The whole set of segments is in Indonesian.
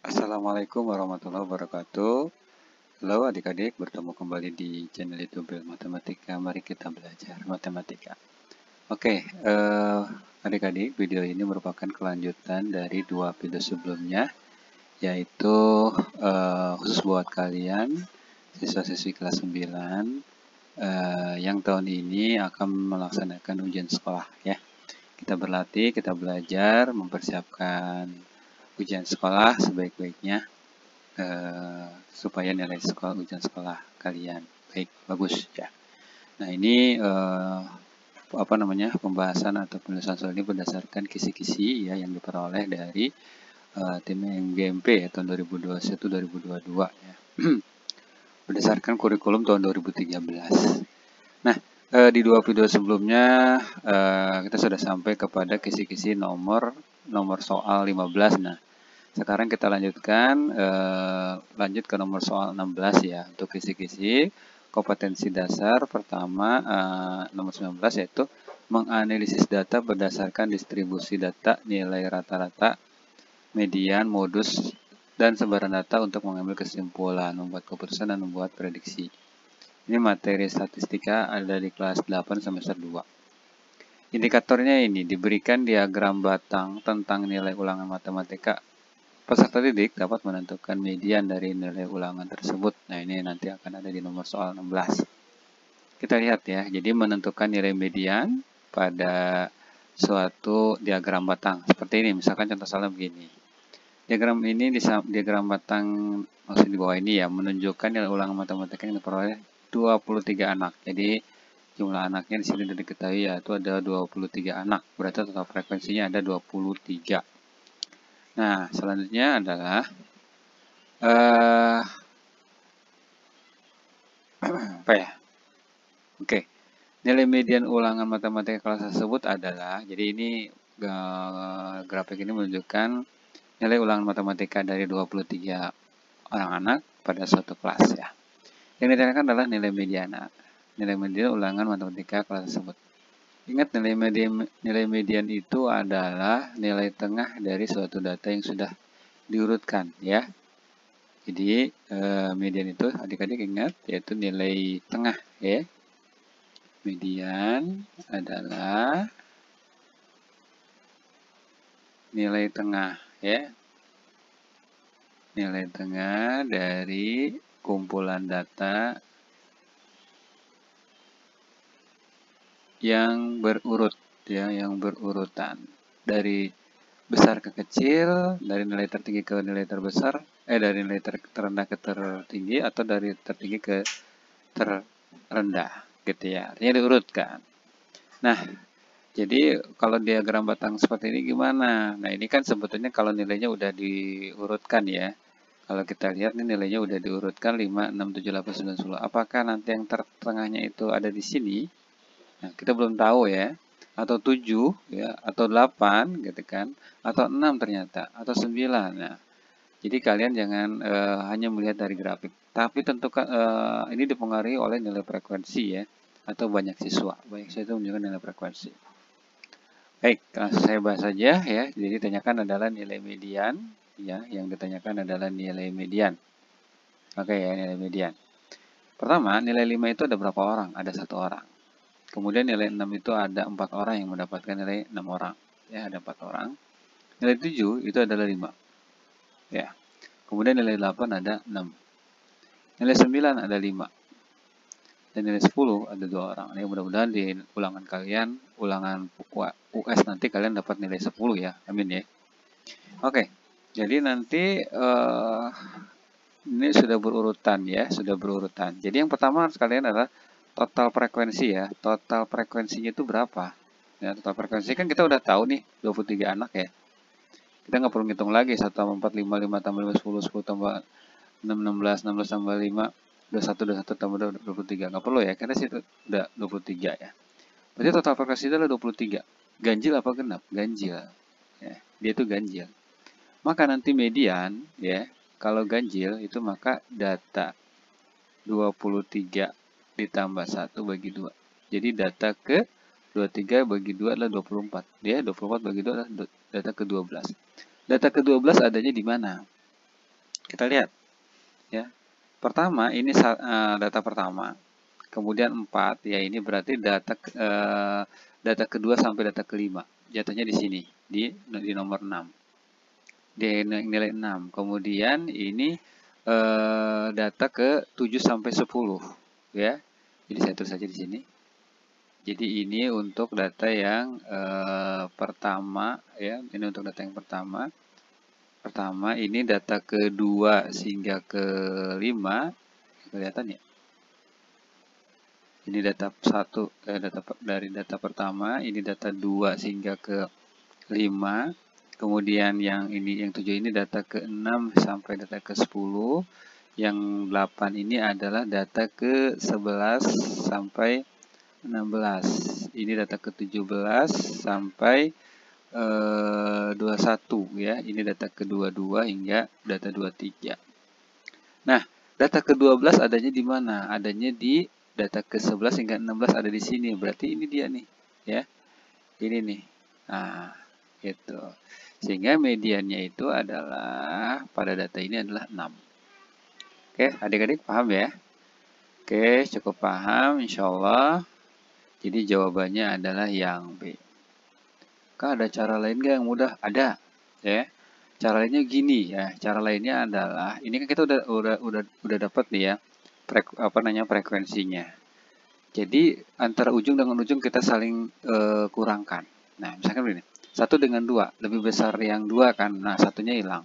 Assalamualaikum warahmatullahi wabarakatuh. Halo adik-adik, bertemu kembali di channel YouTube Matematika. Mari kita belajar matematika. Oke, adik-adik, video ini merupakan kelanjutan dari dua video sebelumnya, yaitu khusus buat kalian siswa-siswi kelas 9 yang tahun ini akan melaksanakan ujian sekolah ya. Kita berlatih, kita belajar, mempersiapkan ujian sekolah sebaik-baiknya supaya nilai ujian sekolah kalian baik, bagus ya. Nah ini pembahasan atau penulisan soal ini berdasarkan kisi-kisi ya yang diperoleh dari tim MGMP ya, tahun 2021-2022 ya. Berdasarkan kurikulum tahun 2013. Nah, di dua video sebelumnya kita sudah sampai kepada kisi-kisi nomor soal 15. Nah, sekarang kita lanjutkan lanjut ke nomor soal 16 ya, untuk kisi-kisi kompetensi dasar pertama nomor 19, yaitu menganalisis data berdasarkan distribusi data, nilai rata-rata, median, modus, dan sebaran data untuk mengambil kesimpulan, membuat keputusan, dan membuat prediksi. Ini materi statistika ada di kelas 8 semester 2. Indikatornya ini diberikan diagram batang tentang nilai ulangan matematika. Peserta didik dapat menentukan median dari nilai ulangan tersebut. Nah, ini nanti akan ada di nomor soal 16. Kita lihat ya, jadi menentukan nilai median pada suatu diagram batang. Seperti ini, misalkan contoh soalnya begini. Diagram ini, diagram batang maksud di bawah ini ya, menunjukkan nilai ulangan matematika yang diperoleh 23 anak. Jadi, jumlah anaknya di sini sudah diketahui yaitu ada 23 anak. Berarti total frekuensinya ada 23. Nah, selanjutnya adalah apa ya? Oke, nilai median ulangan matematika kelas tersebut adalah, jadi ini grafik ini menunjukkan nilai ulangan matematika dari 23 orang anak pada suatu kelas ya. Yang ditanyakan adalah nilai median ulangan matematika kelas tersebut. Ingat, nilai median itu adalah nilai tengah dari suatu data yang sudah diurutkan ya. Jadi median itu adik-adik ingat yaitu nilai tengah ya. Median adalah nilai tengah ya. Nilai tengah dari kumpulan data yang berurut ya, yang berurutan dari besar ke kecil, dari nilai tertinggi ke nilai terbesar, dari nilai terendah ke tertinggi, atau dari tertinggi ke terendah gitu ya, artinya diurutkan. Nah, jadi kalau diagram batang seperti ini gimana? Nah, ini kan sebetulnya kalau nilainya udah diurutkan ya. Kalau kita lihat nih nilainya udah diurutkan 5, 6, 7, 8, 9, 10. Apakah nanti yang tengahnya itu ada di sini? Nah, kita belum tahu ya. Atau 7 ya, atau 8 gitu kan, atau 6 ternyata, atau 9. Nah, jadi kalian jangan hanya melihat dari grafik, tapi tentukan ini dipengaruhi oleh nilai frekuensi ya, atau banyak siswa. Banyak siswa itu menunjukkan nilai frekuensi. Baik, langsung saya bahas saja ya. Jadi tanyakan adalah nilai median ya, yang ditanyakan adalah nilai median. Oke ya, nilai median. Pertama, nilai 5 itu ada berapa orang? Ada 1 orang. Kemudian nilai 6 itu ada 4 orang yang mendapatkan nilai 6 orang. Ya, ada 4 orang. Nilai 7 itu adalah 5. Ya. Kemudian nilai 8 ada 6. Nilai 9 ada 5. Dan nilai 10 ada 2 orang. Ini mudah-mudahan di ulangan kalian, ulangan US nanti kalian dapat nilai 10 ya. Amin ya. Oke. Jadi nanti ini sudah berurutan ya, sudah berurutan. Jadi yang pertama kalian adalah total frekuensi ya. Total frekuensinya itu berapa? Ya, total frekuensi kan kita udah tahu nih, 23 anak ya. Kita nggak perlu ngitung lagi, 1 tambah 4, 5, 5 tambah 5, 10, 10 tambah 6, 16, 16 tambah 5, 21, 21 tambah 23. Nggak perlu ya, karena situ udah 23 ya. Berarti total frekuensi itu adalah 23. Ganjil apa genap? Ganjil. Ya, dia itu ganjil. Maka nanti median ya, kalau ganjil itu maka data 23 ditambah 1 bagi 2. Jadi data ke 23 bagi 2 adalah 24. Ya, 24 bagi 2 adalah data ke-12. Data ke-12 adanya di mana? Kita lihat ya. Pertama ini data pertama. Kemudian 4 ya, ini berarti data kedua sampai data kelima. Jatuhnya di sini di nomor 6. Di nilai 6. Kemudian ini data ke 7 sampai 10 ya. Jadi saya tulis saja di sini. Jadi ini untuk data yang pertama ya, ini untuk data yang pertama. Pertama ini data kedua hingga kelima, kelihatan ya. Ini data dari data pertama, ini data 2 hingga ke 5. Kemudian yang 7 ini data ke 6 sampai data ke 10. Yang 8 ini adalah data ke 11 sampai 16. Ini data ke 17 sampai 21 ya. Ini data ke 22 hingga data 23. Nah, data ke 12 adanya di mana? Adanya di data ke 11 hingga 16 ada di sini. Berarti ini dia nih, ya. Ini nih. Nah, itu. Sehingga mediannya itu adalah pada data ini adalah 6. Oke, adik-adik paham ya? Oke, cukup paham insyaallah. Jadi jawabannya adalah yang B. Kak, ada cara lain nggak yang mudah? Ada, ya. Cara lainnya gini ya. Cara lainnya adalah ini kan kita udah dapat nih ya frekuensinya. Jadi antara ujung dengan ujung kita saling kurangkan. Nah, misalkan begini. 1 dengan 2 lebih besar yang 2 kan. Nah, satunya hilang.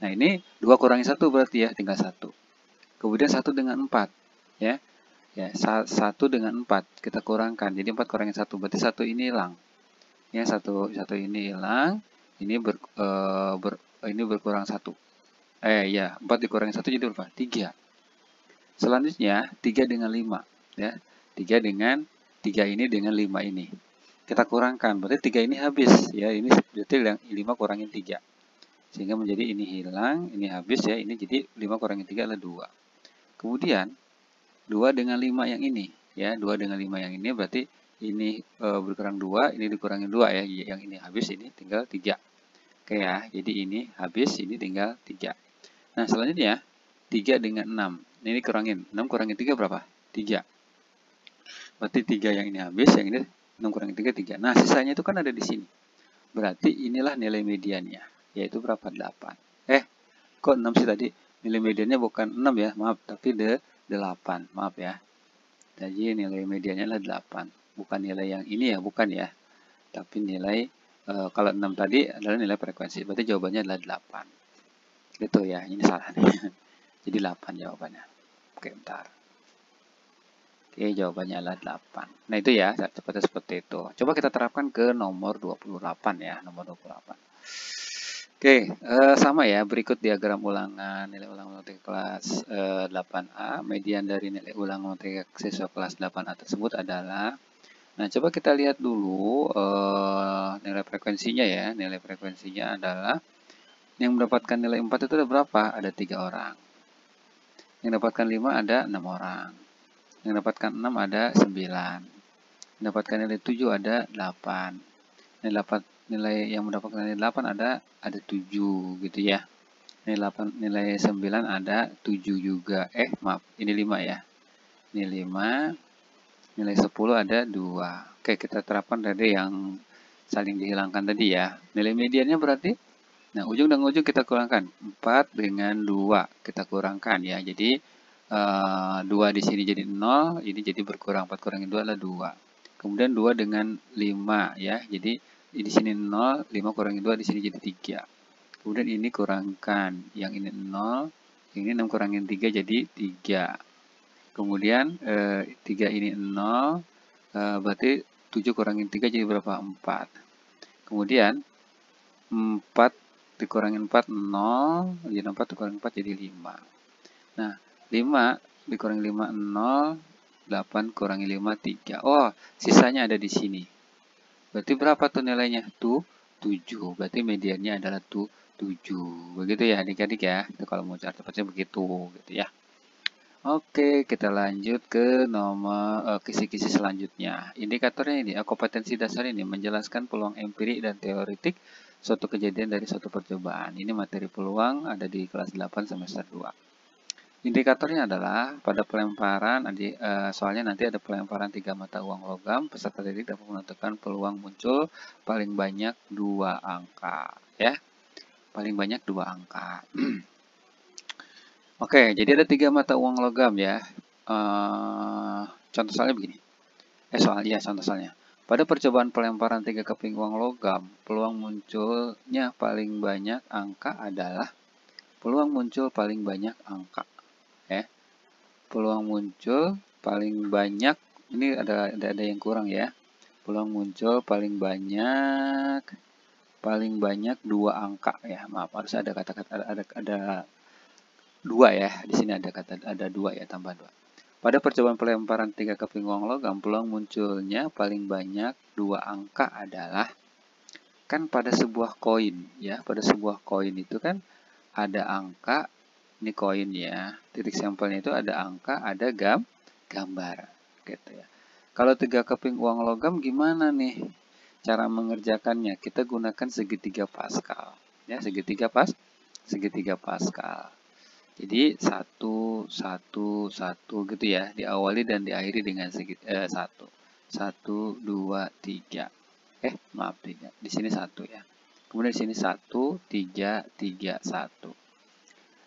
Nah, ini 2 kurangi 1 berarti ya tinggal 1. Kemudian 1 dengan 4 ya. Ya, 1 dengan 4 kita kurangkan. Jadi 4 kurangi 1 berarti 1 ini hilang. Ya, satu ini hilang, ini ini berkurang 1. Ya, 4 dikurangi 1 jadi berapa? 3. Selanjutnya 3 dengan 5 ya. 3 dengan 3 ini dengan 5 ini. Kita kurangkan, berarti 3 ini habis ya. Ini berarti yang 5 kurangin 3. Sehingga menjadi ini hilang, ini habis ya. Ini jadi 5 kurangin 3 adalah 2. Kemudian 2 dengan 5 yang ini ya. 2 dengan 5 yang ini berarti ini berkurang 2, ini dikurangi 2 ya. Yang ini habis, ini tinggal 3. Oke ya, jadi ini habis, ini tinggal 3. Nah, selanjutnya 3 dengan 6. Ini kurangin, 6 kurangin 3 berapa? 3. Berarti 3 yang ini habis, yang ini 6 kurangin 3, 3. Nah, sisanya itu kan ada di sini. Berarti inilah nilai mediannya, yaitu berapa? 8. Kok 6 sih tadi? Nilai mediannya bukan 6 ya, maaf, tapi 8. Maaf ya. Jadi nilai mediannya adalah 8. Bukan nilai yang ini ya, bukan ya. Tapi nilai, kalau 6 tadi adalah nilai frekuensi. Berarti jawabannya adalah 8. Gitu ya, ini salah nih. Jadi 8 jawabannya. Oke, bentar. Oke, jawabannya adalah 8. Nah, itu ya, cepatnya seperti itu. Coba kita terapkan ke nomor 28 ya, nomor 28. Oke, sama ya, berikut diagram ulangan, nilai ulangan matematika kelas 8A, median dari nilai ulangan matematika siswa kelas 8A tersebut adalah, nah coba kita lihat dulu nilai frekuensinya ya, nilai frekuensinya adalah, yang mendapatkan nilai 4 itu ada berapa? Ada 3 orang. Yang mendapatkan 5 ada 6 orang. Yang mendapatkan 6 ada 9. Yang mendapatkan nilai 7 ada 8. Nilai yang mendapatkan nilai 8 ada 7 gitu ya. Nilai 9 ada 7 juga. Maaf, ini 5 ya. Ini 5. Nilai 10 ada 2. Oke, kita terapkan tadi yang saling dihilangkan tadi ya. Nilai mediannya berarti, nah ujung dan ujung kita kurangkan. 4 dengan 2 kita kurangkan ya. Jadi 2 di sini jadi 0, ini jadi berkurang. 4 kurangi 2 adalah 2. Kemudian 2 dengan 5 ya. Jadi di sini 0, 5 kurangi 2 di sini jadi 3. Kemudian ini kurangkan, yang ini 0, yang ini 6 kurangin 3 jadi 3. Kemudian 3 ini 0, berarti 7 kurangin 3 jadi berapa? 4. Kemudian 4 dikurangin 4, 0, jadi 4 dikurangin 4 jadi 5. Nah, 5 dikurangi 5, 0, 8 kurangi 5, 3. Oh, sisanya ada di sini. Berarti berapa tuh nilainya? 7. Berarti mediannya adalah 7. Begitu ya adik-adik ya. Itu kalau mau cara cepatnya begitu gitu ya. Oke, kita lanjut ke nomor kisi-kisi selanjutnya. Indikatornya ini, kompetensi dasar ini menjelaskan peluang empirik dan teoretik suatu kejadian dari suatu percobaan. Ini materi peluang ada di kelas 8 semester 2. Indikatornya adalah pada pelemparan, soalnya nanti ada pelemparan 3 mata uang logam, peserta didik dapat menentukan peluang muncul paling banyak 2 angka, ya. Paling banyak 2 angka. Oke, jadi ada 3 mata uang logam ya. Contoh soalnya begini. Contoh soalnya. Pada percobaan pelemparan 3 keping uang logam, peluang munculnya paling banyak angka adalah peluang muncul paling banyak angka. Peluang muncul paling banyak, ini ada yang kurang ya. Peluang muncul paling banyak 2 angka ya. Maaf, harus ada kata-kata ada 2 ya. Di sini ada 2 ya, tambah 2. Pada percobaan pelemparan 3 keping uang logam, peluang munculnya paling banyak 2 angka adalah, kan pada sebuah koin ya, pada sebuah koin itu kan ada angka. Ini koin ya, titik sampelnya itu ada angka, ada gambar, gitu ya. Kalau 3 keping uang logam gimana nih cara mengerjakannya? Kita gunakan segitiga Pascal, ya, segitiga Pascal. Jadi 1, 1, 1 gitu ya, diawali dan diakhiri dengan 1. 1, 2, 3. Maaf 3. Di sini 1 ya. Kemudian di sini 1, 3, 3, 1.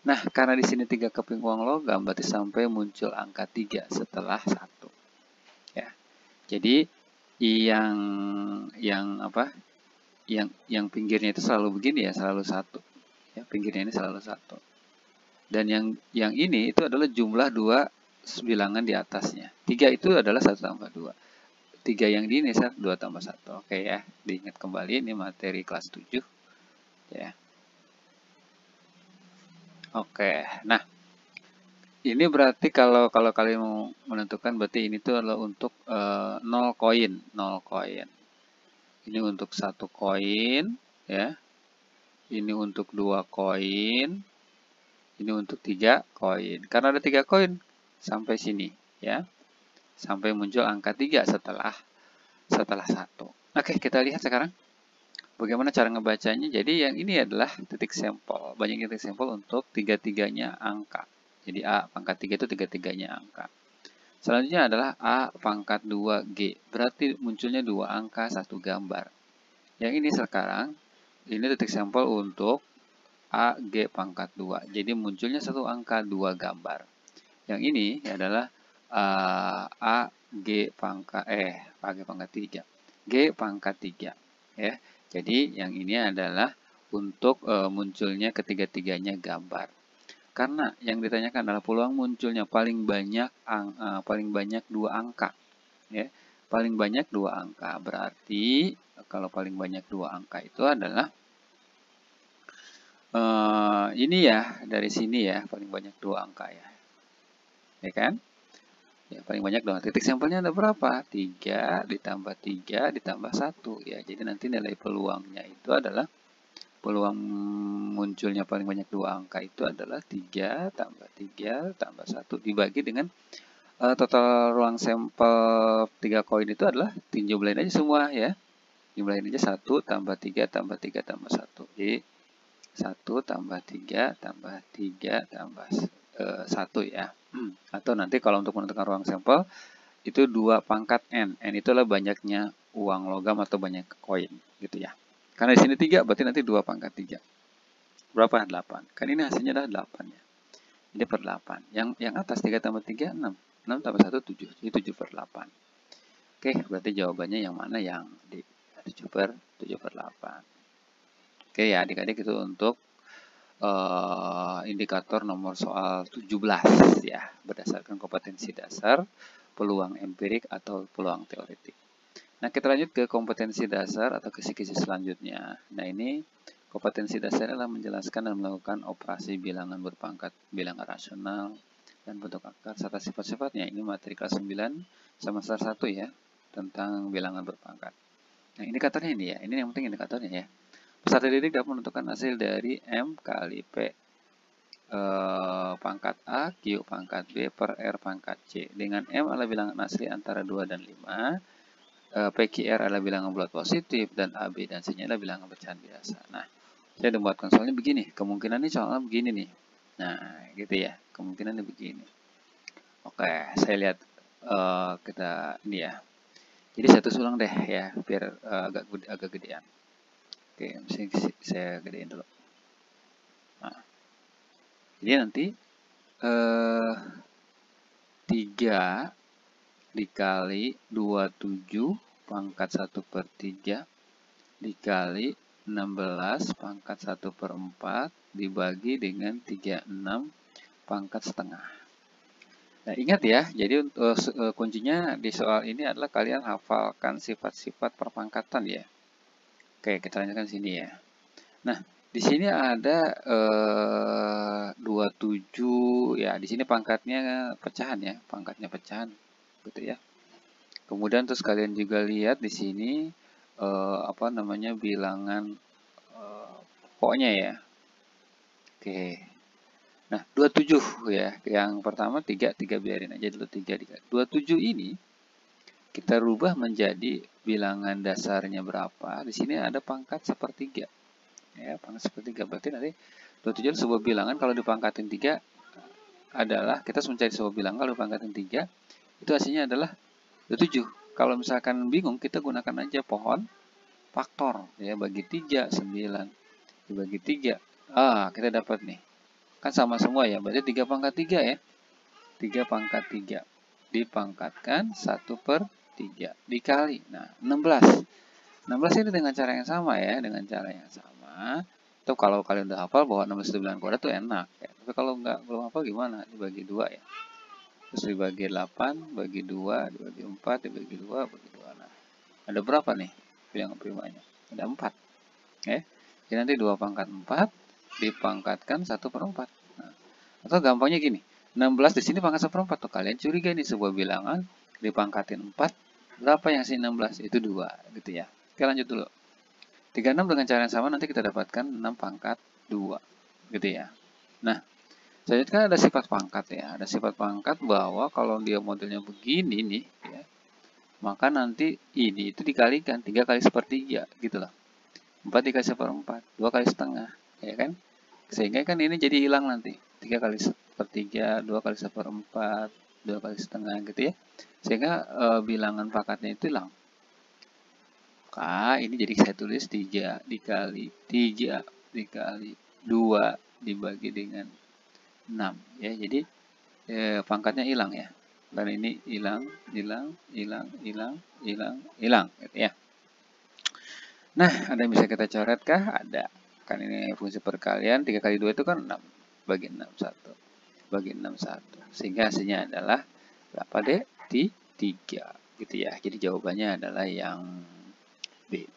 Nah, karena di sini 3 keping uang logam, berarti sampai muncul angka 3 setelah 1. Ya. Jadi yang pinggirnya itu selalu begini ya, selalu 1. Ya, pinggirnya ini selalu 1. Dan yang ini itu adalah jumlah 2 bilangan di atasnya. 3 itu adalah 1 tambah 2. 3 yang di ini 2 tambah 1. Oke ya, diingat kembali ini materi kelas 7. Ya. Oke, nah ini berarti kalau kalian mau menentukan, berarti ini tuh adalah untuk 0 koin, 0 koin. Ini untuk 1 koin, ya. Ini untuk 2 koin. Ini untuk 3 koin. Karena ada 3 koin sampai sini, ya. Sampai muncul angka 3 setelah 1. Oke, kita lihat sekarang bagaimana cara ngebacanya. Jadi yang ini adalah titik sampel. Banyak titik sampel untuk 3-3-nya angka. Jadi A pangkat 3 itu 3-3-nya angka. Selanjutnya adalah A pangkat 2G. Berarti munculnya 2 angka, 1 gambar. Yang ini sekarang, ini titik sampel untuk AG pangkat 2. Jadi munculnya 1 angka, 2 gambar. Yang ini adalah AG pangkat 3. G pangkat 3. Ya. Jadi yang ini adalah untuk munculnya ketiga-tiganya gambar. Karena yang ditanyakan adalah peluang munculnya paling banyak 2 angka, ya. Paling banyak 2 angka. Berarti kalau paling banyak 2 angka itu adalah ini ya, dari sini ya, paling banyak 2 angka ya. Ya kan? Ya, paling banyak 2. Titik sampelnya ada berapa? 3 ditambah 3 ditambah 1 ya. Jadi nanti nilai peluangnya itu adalah, peluang munculnya paling banyak 2 angka itu adalah 3 tambah 3 tambah 1 dibagi dengan total ruang sampel 3 koin itu adalah, jumlahin aja semua ya. Jumlahin aja 1 tambah 3 tambah 3 tambah 1. Jadi 1 tambah 3 tambah 3 tambah 1 ya. Atau nanti kalau untuk menentukan ruang sampel itu 2 pangkat N. N itu adalah banyaknya uang logam atau banyak koin gitu ya. Karena di sini 3, berarti nanti 2 pangkat 3. Berapa? 8. Kan ini hasilnya adalah 8 ya. Ini per 8. Yang atas 3 tambah 3, 6. 6 tambah 1, 7. Jadi 7 per 8. Oke, berarti jawabannya yang mana? Yang di 7 per 8. Oke ya, adik-adik itu untuk indikator nomor soal 17 ya. Berdasarkan kompetensi dasar, peluang empirik atau peluang teoretik. Nah, kita lanjut ke kompetensi dasar atau kisi-kisi selanjutnya. Nah, ini kompetensi dasar adalah menjelaskan dan melakukan operasi bilangan berpangkat, bilangan rasional, dan bentuk akar, serta sifat-sifatnya. Ini materi kelas 9 semester 1 ya, tentang bilangan berpangkat. Nah, indikatornya ini ya, ini yang penting indikatornya ya. Peserta didik dapat menentukan hasil dari M kali P pangkat A, Q pangkat B, per R pangkat C. Dengan M adalah bilangan asli antara 2 dan 5, PQR adalah bilangan bulat positif, dan AB dan C-nya adalah bilangan pecahan biasa. Nah, saya udah buatkan soalnya begini, kemungkinan ini soalnya begini nih. Nah, gitu ya, kemungkinannya begini. Oke, saya lihat kita ini ya. Jadi satu ulang deh ya, biar agak gedean. Oke, saya gedein dulu. Nah, jadi nanti 3 dikali 27 pangkat 1/3 dikali 16 pangkat 1/4 dibagi dengan 36 pangkat setengah. Nah, ingat ya, jadi untuk kuncinya di soal ini adalah kalian hafalkan sifat-sifat perpangkatan ya. Oke, kita lanjutkan sini ya. Nah, di sini ada 27 ya. Di sini pangkatnya pecahan ya, pangkatnya pecahan gitu ya. Kemudian terus kalian juga lihat di sini apa namanya bilangan pokoknya ya. Oke. Nah, 27 ya. Yang pertama 3 biarin aja dulu 3 dikali. 27 ini kita rubah menjadi bilangan dasarnya berapa? Di sini ada pangkat 1/3. Ya, pangkat 1/3 berarti nanti 27 sebuah bilangan kalau dipangkatin 3 adalah kita harus mencari sebuah bilangan kalau dipangkatin 3 itu hasilnya adalah 27. Kalau misalkan bingung kita gunakan aja pohon faktor ya, bagi 3 9 dibagi 3. Kita dapat nih. Kan sama semua ya, berarti 3 pangkat 3 ya. 3 pangkat 3 dipangkatkan 1/3 dikali. Nah, 16. 16 ini dengan cara yang sama ya, dengan cara yang sama. Itu kalau kalian udah hafal bahwa 16 itu bilangan kuadrat tuh enak ya. Tapi kalau belum hafal gimana? Dibagi 2 ya. Terus dibagi 8, bagi 2, dibagi 4, dibagi 2, bagi 2. Nah, ada berapa nih bilangan primanya? Ada 4. Jadi nanti 2 pangkat 4 dipangkatkan 1/4. Nah, atau gampangnya gini, 16 di sini pangkat 1/4 tuh kalian curiga nih sebuah bilangan dipangkatin 4, berapa yang sini 16? Itu 2 gitu ya. Oke, lanjut dulu. 36 dengan cara yang sama nanti kita dapatkan 6 pangkat 2 gitu ya. Nah, selanjutnya ada sifat pangkat ya. Ada sifat pangkat bahwa kalau dia modelnya begini nih ya, maka nanti ini itu dikalikan 3 kali 1/3 gitu loh. 4 dikali 1/4, 2 kali setengah ya kan. Sehingga kan ini jadi hilang nanti. 3 kali 1/3, 2 kali 1/4, 2 kali setengah gitu ya. Sehingga bilangan pangkatnya itu hilang. Maka ini jadi saya tulis 3 dikali 3 dikali 2 dibagi dengan 6 ya. Jadi pangkatnya hilang ya. Dan ini hilang gitu ya. Nah, ada yang bisa kita coret kah? Ada. Kan ini fungsi perkalian 3 kali 2 itu kan 6 bagi 6 1 bagi 6 1. Sehingga hasilnya adalah berapa deh? 3 gitu ya. Jadi jawabannya adalah yang B.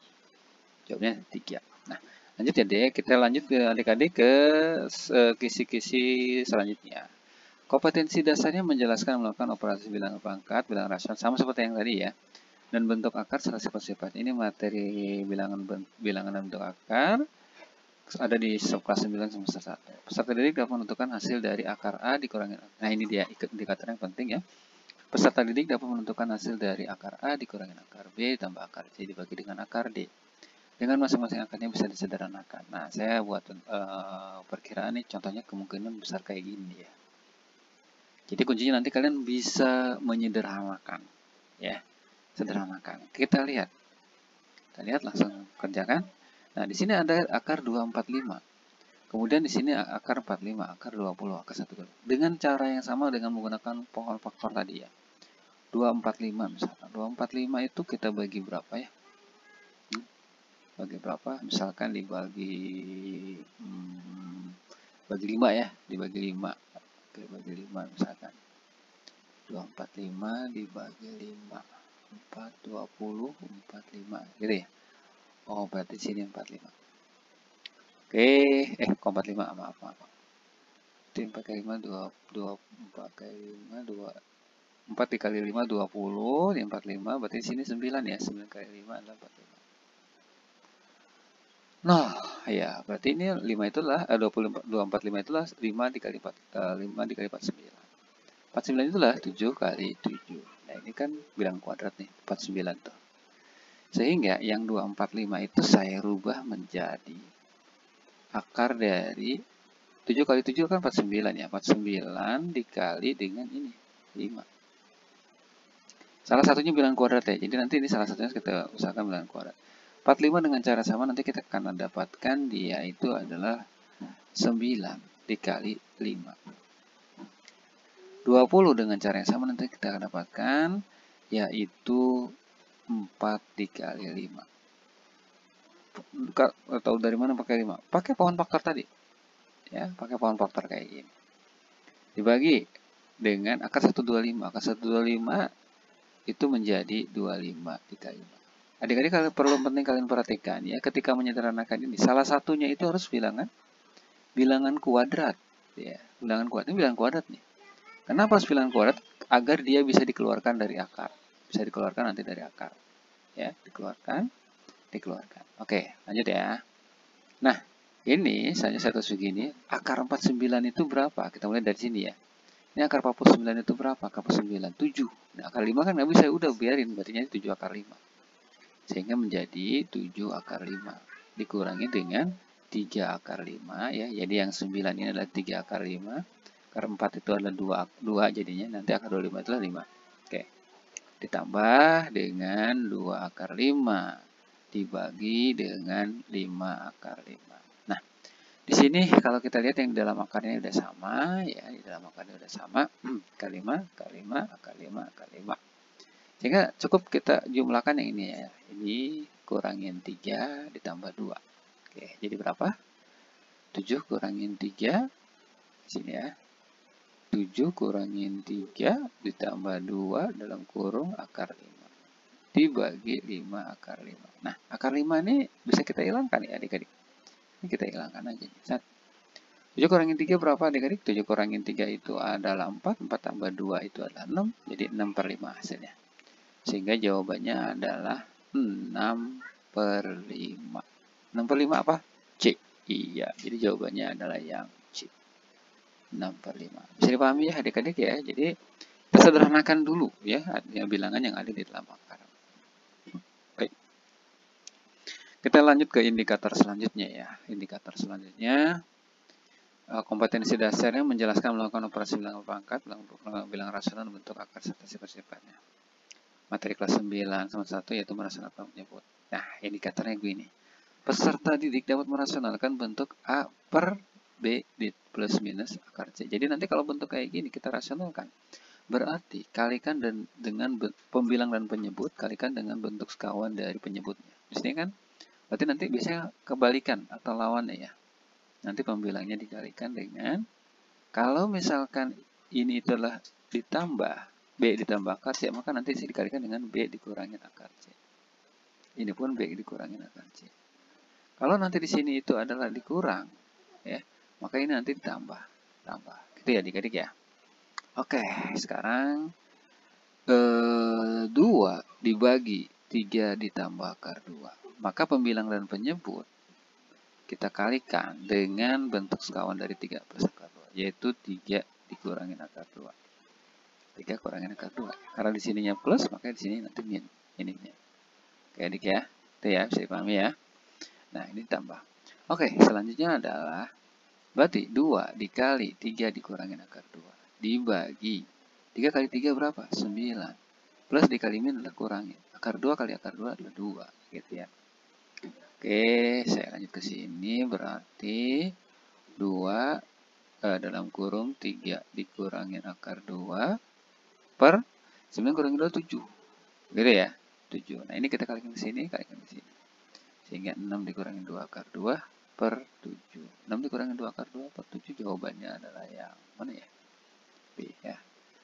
Jawabnya 3. Nah, lanjut ya deh. Kita lanjut ke adik-adik ke kisi-kisi selanjutnya. Kompetensi dasarnya menjelaskan melakukan operasi bilangan pangkat, bilangan rasional sama seperti yang tadi ya. Dan bentuk akar serta sifat-sifat. Ini materi bilangan dan bentuk akar ada di subkelas 9 semester 1. Peserta didik dapat menentukan hasil dari akar A dikurangi. Nah, ini dia indikator yang penting ya. Peserta didik dapat menentukan hasil dari akar A dikurangi akar B tambah akar C dibagi dengan akar D. Dengan masing-masing akarnya bisa disederhanakan. Nah, saya buat perkiraan nih, contohnya kemungkinan besar kayak gini ya. Jadi kuncinya nanti kalian bisa menyederhanakan ya. Sederhanakan. Kita lihat. Kita lihat langsung kerjakan. Nah, di sini ada akar 245. Kemudian di sini akar 45, akar 20, akar 1. Dengan cara yang sama dengan menggunakan pohon faktor tadi ya. 245 misalkan. 245 itu kita bagi berapa ya? Bagi berapa? Misalkan dibagi bagi 5 ya, dibagi 5. Oke, bagi 5 misalkan. 245 dibagi 5. 4, 20, 45. Gitu ya. Oh, berarti sini 45. Oke, kok 45, maaf. Itu 4 kali 5, 4 kali 5, 4 dikali 5, 20, 45, berarti sini 9 ya, 9 kali 5 adalah 45. Nah, ya, berarti ini 5 itulah, 245 itulah 5 dikali 4, 5 dikali 49. 49 itulah 7 kali 7. Nah, ini kan bilangan kuadrat nih, 49 tuh. Sehingga yang 245 itu saya rubah menjadi akar dari 7 kali 7 kan 49 ya. 49 dikali dengan ini, 5. Salah satunya bilangan kuadrat ya. Jadi nanti ini salah satunya kita usahakan bilangan kuadrat. 45 dengan cara sama nanti kita akan dapatkan dia itu adalah 9 dikali 5. 20 dengan cara yang sama nanti kita akan dapatkan yaitu 4 dikali 5. Tahu dari mana pakai 5? Pakai pohon faktor tadi. Ya, pakai pohon faktor kayak gini. Dibagi dengan akar 125. Akar 125 itu menjadi 25 dikali 5. Adik-adik kalian perlu penting kalian perhatikan ya, ketika menyederhanakan ini salah satunya itu harus bilangan kuadrat ya. Bilangan kuadrat ini bilangan kuadrat nih. Kenapa harus bilangan kuadrat? Agar dia bisa dikeluarkan dari akar. Bisa dikeluarkan nanti dari akar. Ya, dikeluarkan. Oke, lanjut ya. Nah, ini misalnya saya tulis begini, akar 49 itu berapa? Kita mulai dari sini ya. Ini akar 49 itu berapa? Akar 49, 7. Nah, akar 5 kan nggak bisa, udah biarin, berarti 7 akar 5. Sehingga menjadi 7 akar 5. Dikurangi dengan 3 akar 5 ya. Jadi yang 9 ini adalah 3 akar 5. Akar 4 itu adalah 2 jadinya. Nanti akar 25 itulah 5. Oke. Ditambah dengan 2 akar 5. Dibagi dengan 5 akar 5. Nah, di sini kalau kita lihat yang di dalam akarnya udah sama ya, di dalam akarnya udah sama, akar 5, akar 5, akar 5, akar 5. Sehingga cukup kita jumlahkan yang ini ya. Ini kurangin 3 ditambah 2. Oke, jadi berapa? 7 kurangin 3 di sini ya. 7 kurangin 3 ditambah 2 dalam kurung akar 5. Dibagi 5 akar 5. Nah, akar 5 ini bisa kita hilangkan ya adik-adik. Ini kita hilangkan aja. 7 kurangin 3 berapa adik-adik? 7 kurangin 3 itu adalah 4. 4 tambah 2 itu adalah 6. Jadi 6 per 5 hasilnya. Sehingga jawabannya adalah 6 per 5. 6 per 5 apa? C. Iya, jadi jawabannya adalah yang C. 6 per 5. Bisa dipahami ya adik-adik ya. Jadi kita sederhanakan dulu ya bilangan yang ada di dalam akar. Baik. Kita lanjut ke indikator selanjutnya ya. Indikator selanjutnya kompetensi dasarnya menjelaskan melakukan operasi bilangan pangkat, bilangan rasional bentuk akar serta sifat-sifatnya. Materi kelas 9 sama 1 yaitu merasionalkan penyebut. Nah, indikatornya begini. Peserta didik dapat merasionalkan bentuk A per B plus minus akar C. Jadi nanti kalau bentuk kayak gini kita rasionalkan. Berarti kalikan dengan pembilang dan penyebut, kalikan dengan bentuk sekawan dari penyebutnya. Di sini kan berarti nanti bisa kebalikan atau lawannya ya. Nanti pembilangnya dikalikan dengan, kalau misalkan ini adalah ditambah B ditambah akar C, maka nanti dikalikan dengan B dikurangin akar C. Ini pun B dikurangin akar C. Kalau nanti di sini itu adalah dikurang, ya, maka ini nanti ditambah. Gitu ya adik-adik ya. Oke, sekarang 2 dibagi 3 ditambah akar 2. Maka pembilang dan penyebut kita kalikan dengan bentuk sekawan dari 3 plus akar 2, yaitu 3 dikurangin akar 2. 3 kurangin akar 2. Karena di sininya plus, maka di sini nanti min. Ininya. Oke adik ya. Itu ya, bisa dipahami ya. Nah, ini tambah. Oke, selanjutnya adalah berarti 2 dikali 3 dikurangin akar 2. Dibagi 3 kali 3 berapa? 9. Plus dikali min adalah kurangin. Akar 2 kali akar 2 adalah 2. Gitu ya. Oke, saya lanjut ke sini. Berarti 2 dalam kurung 3 dikurangin akar 2 per 9 kurangin 2, 7. Gitu ya? 7. Nah, ini kita kalikan ke sini, kalikan ke sini. Sehingga 6 dikurangin 2 akar 2 per 7. 6 dikurangin 2 akar 2 per 7, jawabannya adalah yang mana ya? B ya.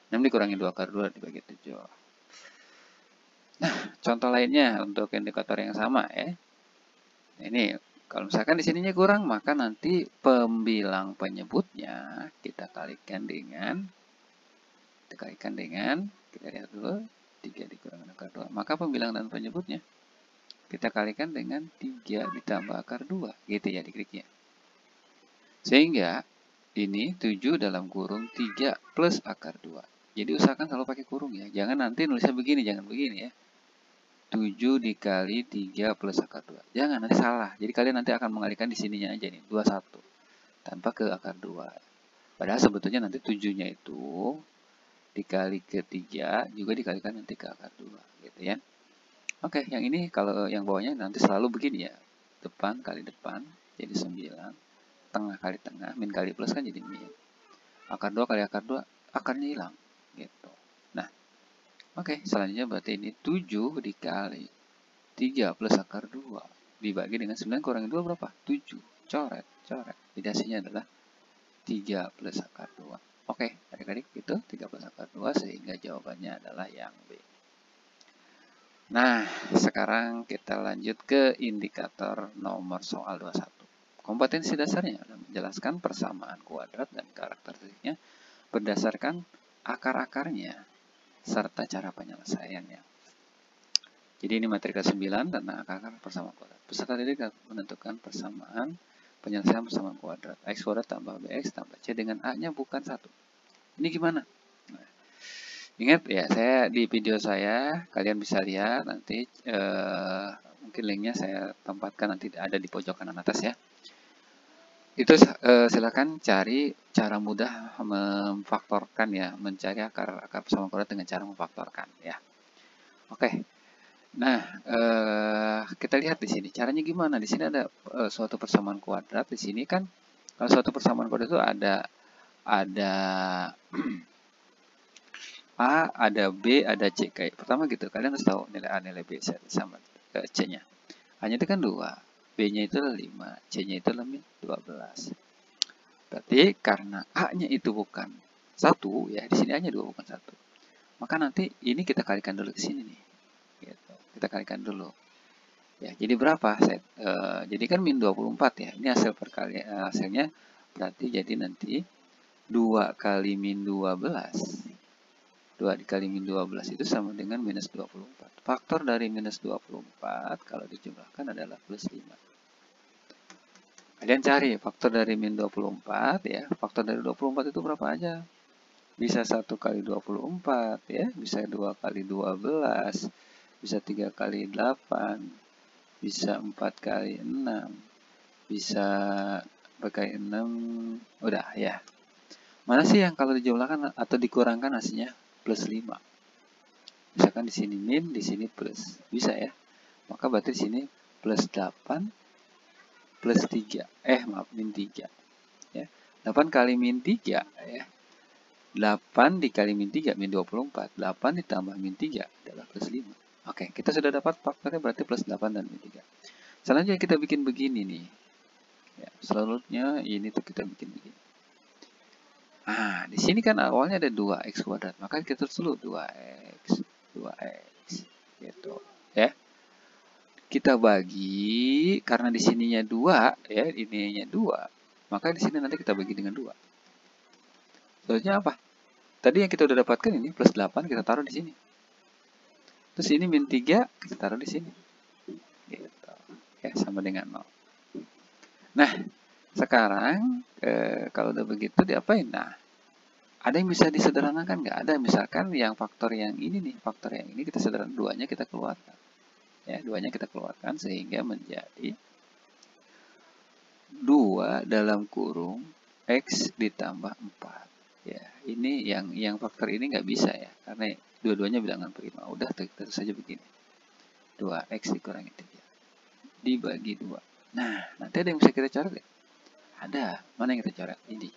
6 dikurangin 2 akar 2 dibagi 7. Nah, contoh lainnya untuk indikator yang sama ya. Nah, ini kalau misalkan di sininya kurang, maka nanti pembilang penyebutnya kita kalikan dengan kita lihat dulu 3 dikurangin akar 2. Maka pembilang dan penyebutnya kita kalikan dengan 3 ditambah akar 2. Gitu ya adik-adik ya. Sehingga ini 7 dalam kurung 3 plus akar 2. Jadi usahakan selalu pakai kurung ya. Jangan nanti nulisnya begini, jangan begini ya. 7 dikali 3 plus akar 2. Jangan, nanti salah. Jadi kalian nanti akan mengalihkan di sininya aja nih, 21. Tanpa ke akar 2. Padahal sebetulnya nanti 7-nya itu dikali ke 3 juga dikalikan nanti ke akar 2. Gitu ya. Oke, yang ini kalau yang bawahnya nanti selalu begini ya. Depan kali depan, jadi 9. Tengah kali tengah, min kali plus kan jadi min. Akar 2 kali akar 2, akarnya hilang. Gitu. Nah, oke, selanjutnya berarti ini 7 dikali 3 plus akar 2 dibagi dengan 9 kurangi 2 berapa? 7. Coret, coret. Jadi hasilnya adalah 3 plus akar 2. Oke, adik-adik itu 3 plus akar 2 sehingga jawabannya adalah yang B. Nah, sekarang kita lanjut ke indikator nomor soal 21. Kompetensi dasarnya adalah menjelaskan persamaan kuadrat dan karakteristiknya berdasarkan akar-akarnya serta cara penyelesaiannya. Jadi ini materi ke-9 tentang akar-akar persamaan kuadrat. Peserta didik menentukan persamaan penyelesaian persamaan kuadrat. X kuadrat tambah BX tambah C dengan A-nya bukan 1. Ini gimana? Nah, ingat ya, saya di video saya, kalian bisa lihat nanti, mungkin linknya saya tempatkan nanti ada di pojok kanan atas ya. Itu silakan cari cara mudah memfaktorkan ya, mencari akar-akar persamaan kuadrat dengan cara memfaktorkan ya. Oke. Nah, kita lihat di sini caranya gimana. Di sini ada suatu persamaan kuadrat. Di sini kan kalau suatu persamaan kuadrat itu ada A, ada B, ada C. Kayak pertama gitu, kalian harus tahu nilai A, nilai B sama C-nya. A-nya itu kan 2, B-nya itu 5, C-nya itu 12. Berarti karena A-nya itu bukan 1 ya, di sini A-nya 2 bukan 1. Maka nanti ini kita kalikan dulu ke sini nih. Gitu. Kita kalikan dulu. Ya, jadi berapa? Jadi kan min 24 ya. Ini hasil perkalian hasilnya berarti jadi nanti 2 kali min 12. 2 dikali min 12 itu sama dengan minus 24. Faktor dari minus 24 kalau dijumlahkan adalah plus 5. Kalian cari faktor dari min 24 ya. Faktor dari 24 itu berapa aja? Bisa 1 kali 24 ya, bisa 2 kali 12, bisa 3 kali 8, bisa 4 kali 6, bisa berkali 6, udah ya. Mana sih yang kalau dijumlahkan atau dikurangkan hasilnya plus 5? Misalkan di sini min, di sini plus. Bisa ya. Maka berarti di sini plus 8 plus 3. Maaf, min 3. Ya. 8 kali min 3 ya. 8 dikali min 3, min 24. 8 ditambah min 3 adalah plus 5. Oke, kita sudah dapat faktornya berarti plus 8 dan min 3. Selanjutnya kita bikin begini nih. Ya, selanjutnya ini tuh kita bikin begini. Nah, di sini kan awalnya ada 2x kuadrat. Maka kita tulis dulu 2x. Gitu. Ya. Kita bagi, karena di sininya 2, ya, ininya 2. Maka di sini nanti kita bagi dengan 2. Selanjutnya apa? Tadi yang kita udah dapatkan ini plus 8 kita taruh di sini. Terus ini min 3 kita taruh di sini. Gitu. Ya, sama dengan 0. Nah, sekarang kalau udah begitu diapain? Nah, ada yang bisa disederhanakan nggak? Ada, misalkan yang faktor yang ini nih, faktor yang ini kita sederhanakan, 2-nya kita keluarkan. Ya, 2-nya kita keluarkan sehingga menjadi 2 dalam kurung X ditambah 4. Ya, ini yang faktor ini nggak bisa ya, karena dua-duanya bilangan prima. Udah terus saja begini. 2x dikurangi 3 dibagi 2. Nah, nanti ada yang bisa kita coret ya? Ada. Mana yang kita coret? Ini.